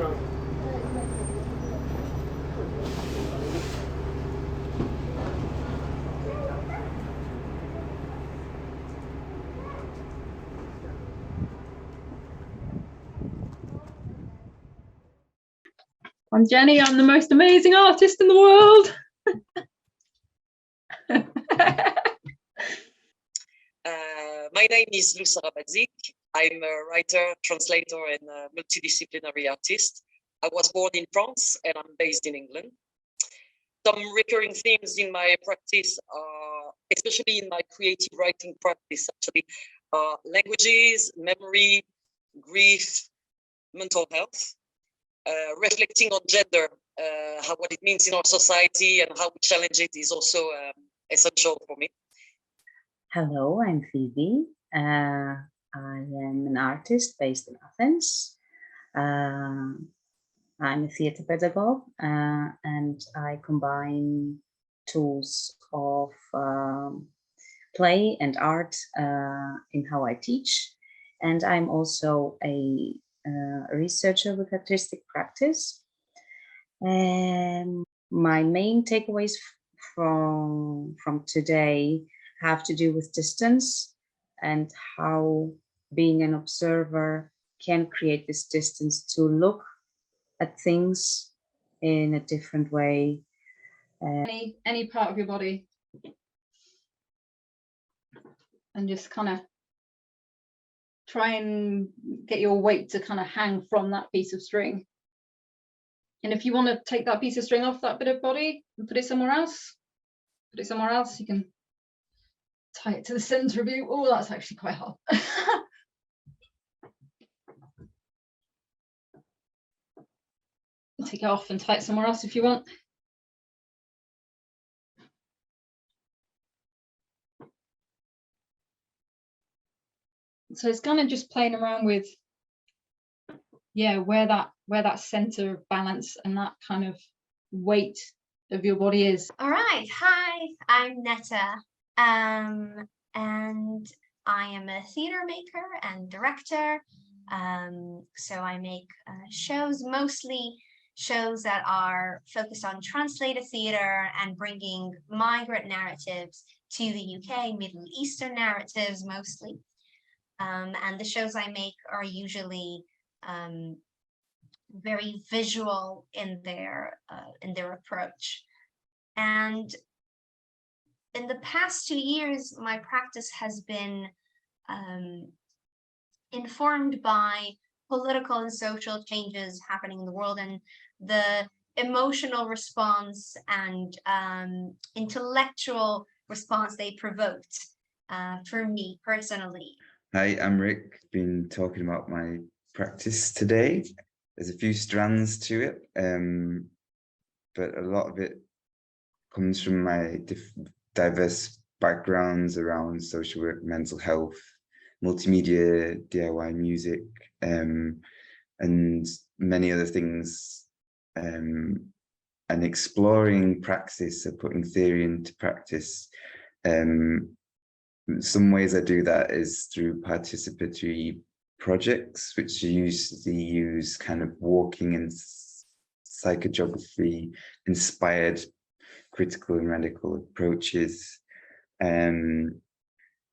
I'm Jenny, I'm the most amazing artist in the world. My name is Lucia. I'm a writer, translator, and a multidisciplinary artist. I was born in France and I'm based in England. Some recurring themes in my practice are, especially in my creative writing practice, actually, are languages, memory, grief, mental health, reflecting on gender, what it means in our society and how we challenge it is also essential for me. Hello, I'm Phoebe. I am an artist based in Athens. I'm a theatre pedagogue and I combine tools of play and art in how I teach. And I'm also a researcher with artistic practice. And my main takeaways from today have to do with distance and how being an observer can create this distance to look at things in a different way. Any part of your body, and just kind of try and get your weight to kind of hang from that piece of string. And if you want to take that piece of string off that bit of body and put it somewhere else, you can tie it to the center of you. Oh, that's actually quite hard. Take it off and tie it somewhere else if you want. So it's kind of just playing around with, yeah, where that center of balance and that kind of weight of your body is. All right, hi, I'm Netta, and I am a theatre maker and director. So I make shows, mostly shows that are focused on translated theatre and bringing migrant narratives to the UK, Middle Eastern narratives mostly. And the shows I make are usually very visual in their approach. And in the past 2 years, my practice has been informed by political and social changes happening in the world and the emotional response and intellectual response they provoked for me personally. Hi, I'm Rick. Been talking about my practice today. There's a few strands to it, but a lot of it comes from my diverse backgrounds around social work, mental health, multimedia, DIY music, and many other things, and exploring praxis, so putting theory into practice. Some ways I do that is through participatory projects, which usually use kind of walking and psychogeography inspired critical and radical approaches,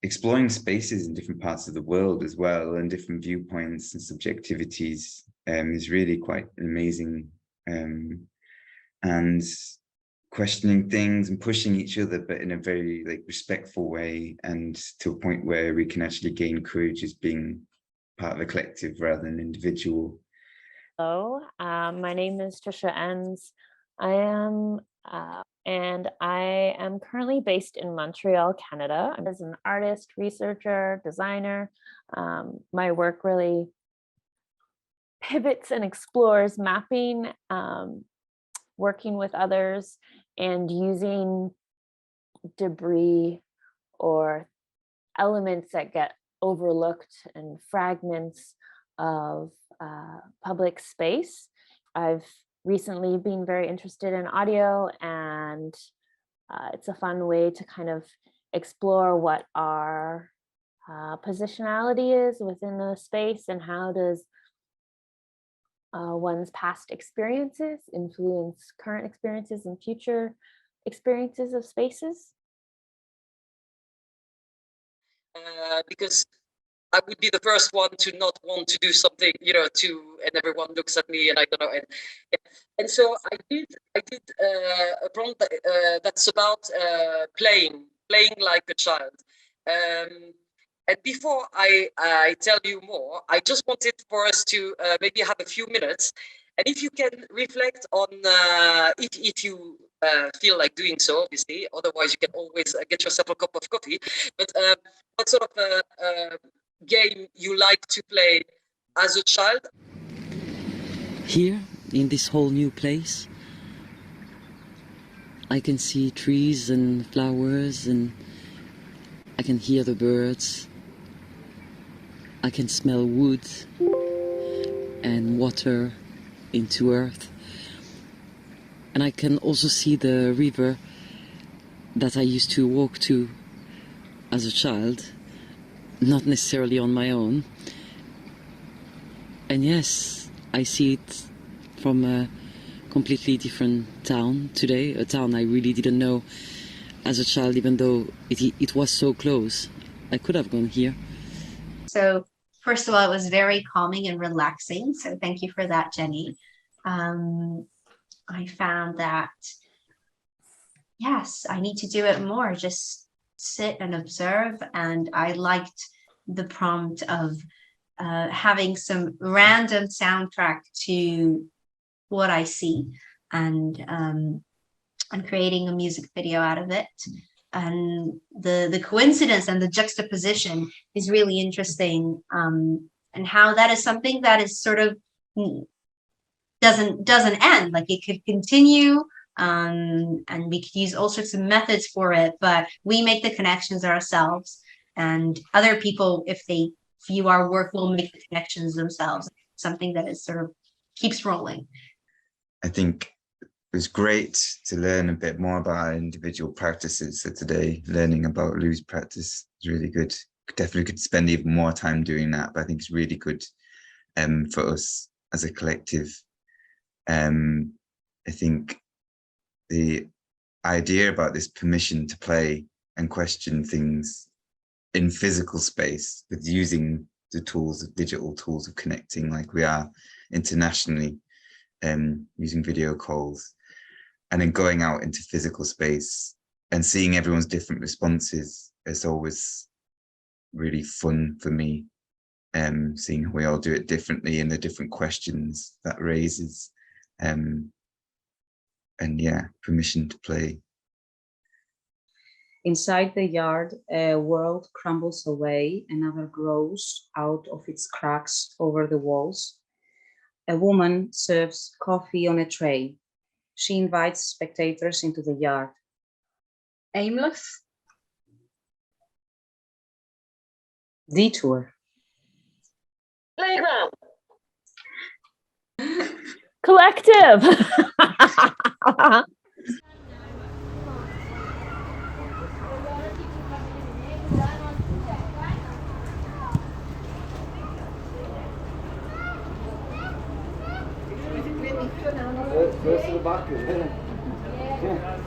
exploring spaces in different parts of the world as well, and different viewpoints and subjectivities is really quite amazing, and questioning things and pushing each other, but in a very respectful way, and to a point where we can actually gain courage as being part of a collective rather than individual. Hello, my name is Trisha Enns. And I am currently based in Montreal, Canada. I'm as an artist, researcher, designer. My work really pivots and explores mapping, working with others, and using debris or elements that get overlooked and fragments of public space. I've recently been very interested in audio, and it's a fun way to kind of explore what our positionality is within the space, and how does one's past experiences influence current experiences and future experiences of spaces? Because I would be the first one to not want to do something, and everyone looks at me and I don't know. And so I did a prompt that's about playing like a child. And before I tell you more, I just wanted for us to maybe have a few minutes. And if you can reflect on, if you feel like doing so, obviously, otherwise you can always get yourself a cup of coffee. But what sort of game you like to play as a child? Here, in this whole new place, I can see trees and flowers, and I can hear the birds. I can smell wood and water into earth. And I can also see the river that I used to walk to as a child, not necessarily on my own. And yes, I see it from a completely different town today, a town I really didn't know as a child, even though it was so close. I could have gone here. So first of all, it was very calming and relaxing. So thank you for that, Jenny. I found that, yes, I need to do it more, just sit and observe. And I liked the prompt of having some random soundtrack to what I see, and creating a music video out of it. And the coincidence and the juxtaposition is really interesting, and how that is something that is sort of doesn't end. Like, it could continue, and we could use all sorts of methods for it, but we make the connections ourselves, and other people, if they view our work, will make the connections themselves. Something that is sort of keeps rolling. I think it was great to learn a bit more about our individual practices. So today, learning about Lou's practice is really good. Definitely could spend even more time doing that, but I think it's really good for us as a collective. I think the idea about this permission to play and question things in physical space, with using the tools, of digital tools of connecting like we are internationally, using video calls, and then going out into physical space and seeing everyone's different responses is always really fun for me. Seeing how we all do it differently and the different questions that raises. And yeah, permission to play. Inside the yard, a world crumbles away, another grows out of its cracks over the walls. A woman serves coffee on a tray. She invites spectators into the yard. Aimless. Detour. Playground. Collective. First to the back, isn't it? Yeah.